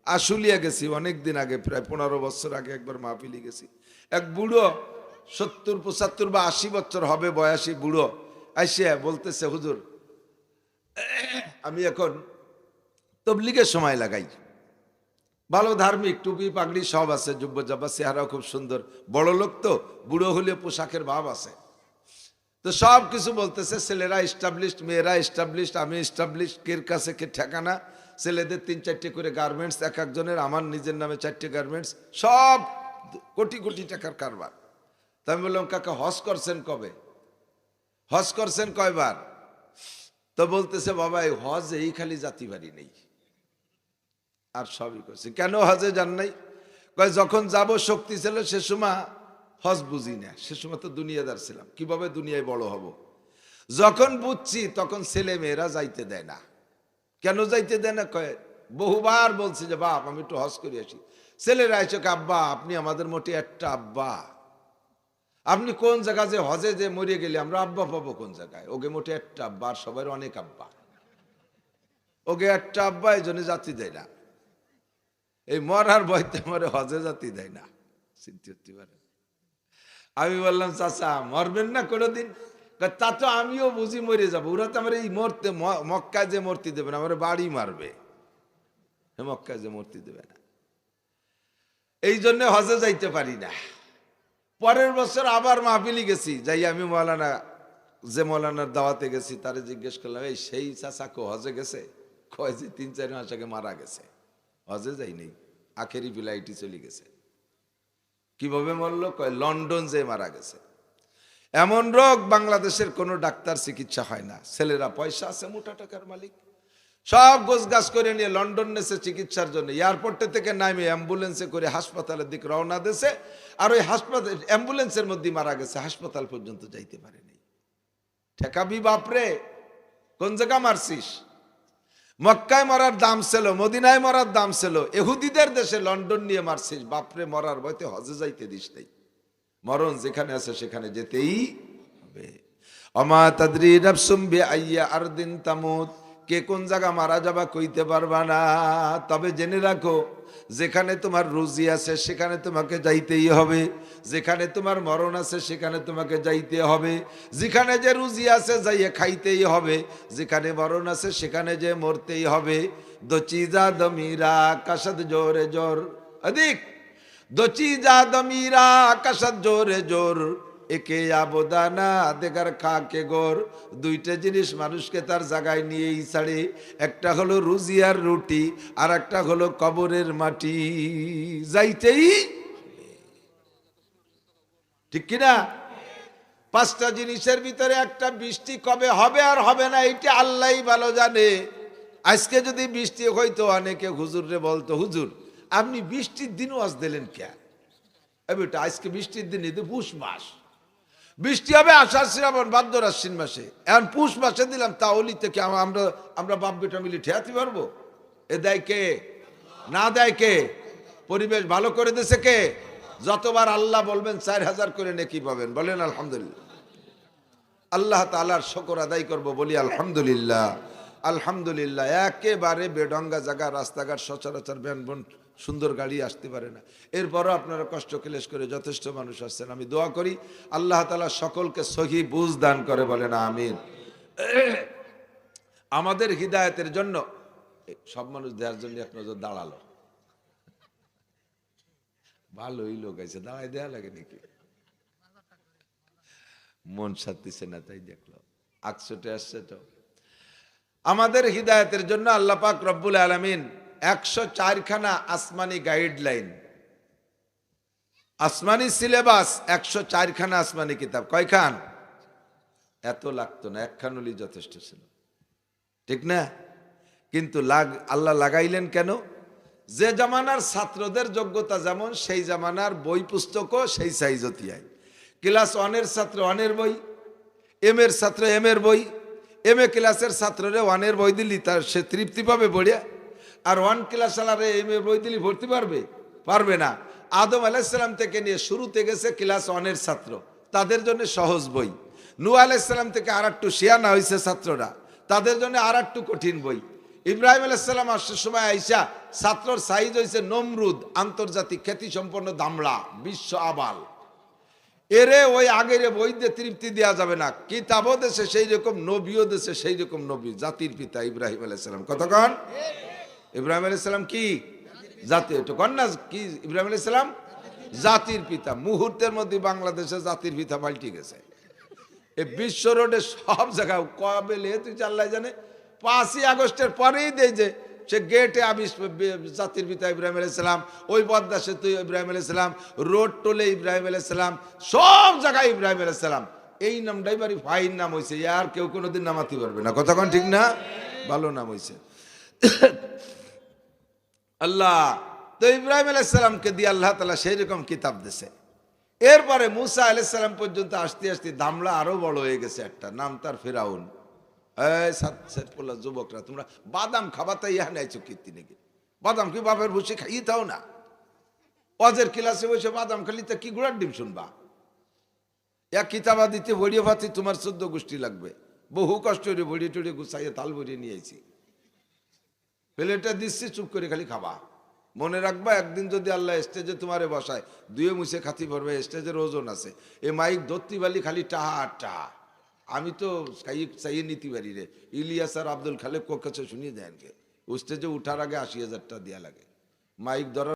আশুলিয়া গেছি অনেক দিন আগে, প্রায় 15 বছর আগে একবার মাহফিলি গেছি। এক বুড়ো 70 75 বা 80 বছর হবে বয়সী বুড়ো আইসিয়া বলতেছে, হুজুর আমি এখন তবলিগের সময় লাগাই, ভালো ধার্মিক, টুপি পাগড়ি সব আছে, জুব্ব জাব্বা, চেহারা খুব সুন্দর, বড় লোক তো, বুড়ো হলে পোশাকের ভাব আছে, তো সব কিছু বলতেছে। ছেলেরা এস্টাবলিশড, মেয়েরা এস্টাবলিশড, আমি এস্টাবলিশড, কের কাছে কে ঠিকানা, ছেলেদের 3-4টে করে গার্মেন্টস এক একজনের, আমার নিজের নামে 4টে গার্মেন্টস, সব কোটি কোটি টাকার কারবার। তা আমি বললাম, কাকা হজ করছেন কবে, হজ করছেন কয়বার? তো বলতেছে, বাবা এই হজ এই খালি জাতি বাড়ি নেই, আর সবই করছে। কেন হজে যান নাই? কয় যখন যাব শক্তি ছিল সে সময় হজ বুঝি না, সে সময় তো দুনিয়াদার ছিলাম, কিভাবে দুনিয়ায় বড় হব। যখন বুঝছি তখন ছেলে মেয়েরা যাইতে দেয় না। কেন যাইতে দেয় না? কয় বহুবার বলছি যে বাপ আমি একটু হজ করে আসি, ছেলেরা এসে আব্বা আপনি আমাদের মোটে একটা আব্বা, আপনি কোন জায়গা যে হজে যে মরে গেলে আমরা আব্বা পাবো কোন জায়গায়, ওকে মোটে একটা আব্বা, আর সবার অনেক আব্বা, ওকে একটা আব্বা, এই জন্য জাতি দেয় না। এই মরার ভয়তে মরে, হজে জাতি দেয় না, চিন্তা করতে পারে। আমি বললাম, চাচা মরবেন না কোনোদিন? তা তো আমিও বুঝি মরে যাবো, ওরা তো আমার এই মরতে, মক্কায় যে মূর্তি দেবে না, আমার বাড়ি মারবে, মক্কায় যে মূর্তি দেবে না, এই জন্য হজে যাইতে পারি না। পরের বছর আবার মাহফিলি গেছি, যাই আমি যে মৌলানার দাওয়াতে গেছি, তারে জিজ্ঞেস করলাম, এই সেই চাচা কো হজে গেছে? কয় যে 3-4 মাস আগে মারা গেছে, হজে যাই নেই, আখেরি ফ্লাইটে চলে গেছে। কিভাবে মরলো? কয় লন্ডন যে মারা গেছে। এমন রোগ বাংলাদেশের কোনো ডাক্তার চিকিৎসা হয় না, ছেলেরা পয়সা আছে, মোটা টাকার মালিক, সব গোছগাছ করে নিয়ে লন্ডন নেছে চিকিৎসার জন্য, এয়ারপোর্টে থেকে নামে অ্যাম্বুলেন্সে করে হাসপাতালের দিকে রওনা দিয়েছে, আর ওই হাসপাতাল অ্যাম্বুলেন্সের মধ্যে মারা গেছে, হাসপাতাল পর্যন্ত যাইতে পারেনি। ঠেকাবি বাপরে, কোন জায়গা মারছিস? মক্কায় মরার দাম ছিল, মদিনায় মরার দাম ছিল, ইহুদিদের দেশে লন্ডন নিয়ে মারছিস, বাপরে মরার ভয়তে হজে যাইতে দিস নাই। মরণ যেখানে আছে সেখানে যেতেই হবে। অমা তাদরি নাফসুম বিআইয়্যি আরদিন তামুত, কে কোন জায়গা মারা যাবা কইতে পারবা না। তবে জেনে রাখো, যেখানে তোমার রুজি আছে সেখানে তোমাকে যাইতেই হবে, যেখানে তোমার মরণ আছে সেখানে তোমাকে যাইতে হবে, যেখানে যে রুজি আছে যাইয়ে খাইতেই হবে, যেখানে মরণ আছে সেখানে যে মরতেই হবে। দো চিজা দমিরা কাসাদ জোরে জোর অধিক, দো চিজা দমিরা কাসাদ জোরে জোর, একে আবদানা দেখার খাকে গোর। দুইটা জিনিস মানুষকে তার জায়গায় নিয়েই ছাড়ে, একটা হলো রুজি আর রুটি, আর একটা হলো কবরের মাটি, যাইতেই ঠিক কিনা? 5টা জিনিসের ভিতরে একটা, বৃষ্টি কবে হবে আর হবে না এটা আল্লাহই ভালো জানে। আজকে যদি বৃষ্টি হইতো, অনেকে হুজুরে বলতো, হুজুর আপনি বৃষ্টির দিনও আজ দিলেন কে? বেটা আজকে বৃষ্টির দিন, এতে পুষ মাস, বৃষ্টি হবে আষাঢ় শ্রাবণ ভাদ্র আশ্বিন মাসে, এখন পুষ মাসে দিলাম, তাহলে থেকে আমরা বাপ বেটা মিলে ঠেয়াতে পারবো? এ দেয় কে? না দেয় কে? পরিবেশ ভালো করে দিয়েছে কে? যতবার আল্লাহ বলবেন 4000 করে নেকি পাবেন, বলেন আলহামদুলিল্লাহ। আল্লাহ তাআলার শুকর আদায় করব, বলি আলহামদুলিল্লাহ। আলহামদুলিল্লাহ। একেবারে বেডঙ্গা জায়গা, রাস্তাঘাট সচরাচর ভ্যানবন সুন্দর গাড়ি আসতে পারে না, এরপরও আপনারা কষ্ট ক্লেশ করে যথেষ্ট মানুষ আসছেন। আমি দোয়া করি আল্লাহ তাআলা সকলকে সহি বুঝ দান করে, বলেন আমিন। আমাদের হিদায়াতের জন্য সব মানুষ দেওয়ার জন্য এক নজর দাঁড়ালো, ভালোই লোক আছে, দাঁড়ায় দেয়া লাগে নাকি? মন সাথিছে না তাই দেখলো, আকশোটে আসছে তো। আমাদের হিদায়াতের জন্য আল্লাহ পাক রব্বুল আলামিন 104 খানা আসমানি গাইডলাইন, আসমানি সিলেবাস, 104 খানা আসমানি কিতাব। কয় খান? এত লাগতো না, একখান হলেই যথেষ্ট ছিল, ঠিক না? কিন্তু আল্লাহ লাগাইলেন কেন? যে জামানার ছাত্রদের যোগ্যতা যেমন, সেই জামানার বই পুস্তকও সেই সাইজতিয়াই। ক্লাস 1-এর ছাত্র 1-এর বই, এম এর ছাত্র এম এর বই, এম এ ক্লাসের ছাত্ররে 1-এর বই দিলি তার সে তৃপ্তি পাবে পড়িয়া, আর 1 ক্লাস আলারে এম এ বই দিলি ভর্তি পারবে না। আদম আলাইহিস সালাম থেকে নিয়ে শুরুতে গেছে ক্লাস 1-এর ছাত্র, তাদের জন্য সহজ বই। নূহ আলাইহিস সালাম থেকে আর একটু শিয়ানা হয়েছে ছাত্ররা, তাদের জন্য আর একটু কঠিন বই। ইব্রাহিম আলাইহিস সালাম আসার সময় আইসা ছাত্রর সাইজ হয়েছে নমরুদ, আন্তর্জাতিক খ্যাতি সম্পন্ন দামড়া, বিশ্ব আবাল। এরে ওই আগের বইতে তৃপ্তি দেওয়া যাবে না, কিতাবও দেশে সেই রকম, নবীও দেশে সেই রকম নবী, জাতির পিতা ইব্রাহিম আলাইহিস সালাম। কতক্ষণ ইব্রাহিম আলাইহিস সালাম কি জাতি, একটু কন না কি ইব্রাহিম আলাইহিস সালাম জাতির পিতা। মুহূর্তের মধ্যে বাংলাদেশে জাতির পিতা পাল্টে গেছে। এই বিশ্ব রোডে সব জায়গায় কবে লে তুই আল্লাহ জানে, 5ই আগস্টের পরেই দেয় যে সে গেটে জাতির পিতা ইব্রাহিম আলাইহিস সালাম, ওই পদ্মা সেতু ইব্রাহিম আলাইহিস সালাম, রোড টোলে ইব্রাহিম আলাইহিস সালাম, সব জায়গায় ইব্রাহিম আলাইহিস সালাম। এই নামটাই বাড়ি ফাইন নাম হয়েছে, আর কেউ কোনোদিন নামাতে পারবে না। কতক্ষণ ঠিক না, ভালো নাম হয়েছে। আল্লাহ তো ইব্রাহিম আলাইহিস সালামকে দিয়ে আল্লাহ তাআলা সেই রকম কিতাব দিছে। এরপরে মুসা আলাইহিস সালাম পর্যন্ত আসতে আসতে দামলা আরো বড় হয়ে গেছে, একটা নাম তার ফেরাউন। এই সাতপোলা যুবকরা, তোমরা বাদাম খাবা তাই ইহা নাইছো কীর্তি নাকি? বাদাম কি বাপের বসে খাইয়ে থাও না? অজের ক্লাসে বসে বাদাম খালি তা কি গুড়ার ডিম শুনবা? এক কিতাবা দিতে বড়িয়ে ভাতি তোমার 14 গোষ্ঠী লাগবে। বহু কষ্ট করে বড়িয়ে টড়িয়ে গুছাইয়ে তাল বড়িয়ে নিয়েছি, প্লেটটা দিচ্ছি, চুপ করে খালি খাবা। মনে রাখবা, একদিন যদি আল্লাহ স্টেজে তোমারে বসায়, দুয়ে মুছে খাতি পড়বে, স্টেজের ওজন আছে। এ মাইক ধরতে পারলি খালি টাহা আর টাহা। আমি তো চাইয়ে নিতে পারি রে। ইলিয়াস আর আব্দুল খালেক কাছে শুনিয়ে দেন কে, স্টেজে উঠার আগে 80,000 টাকা দেওয়া লাগে, মাইক ধরার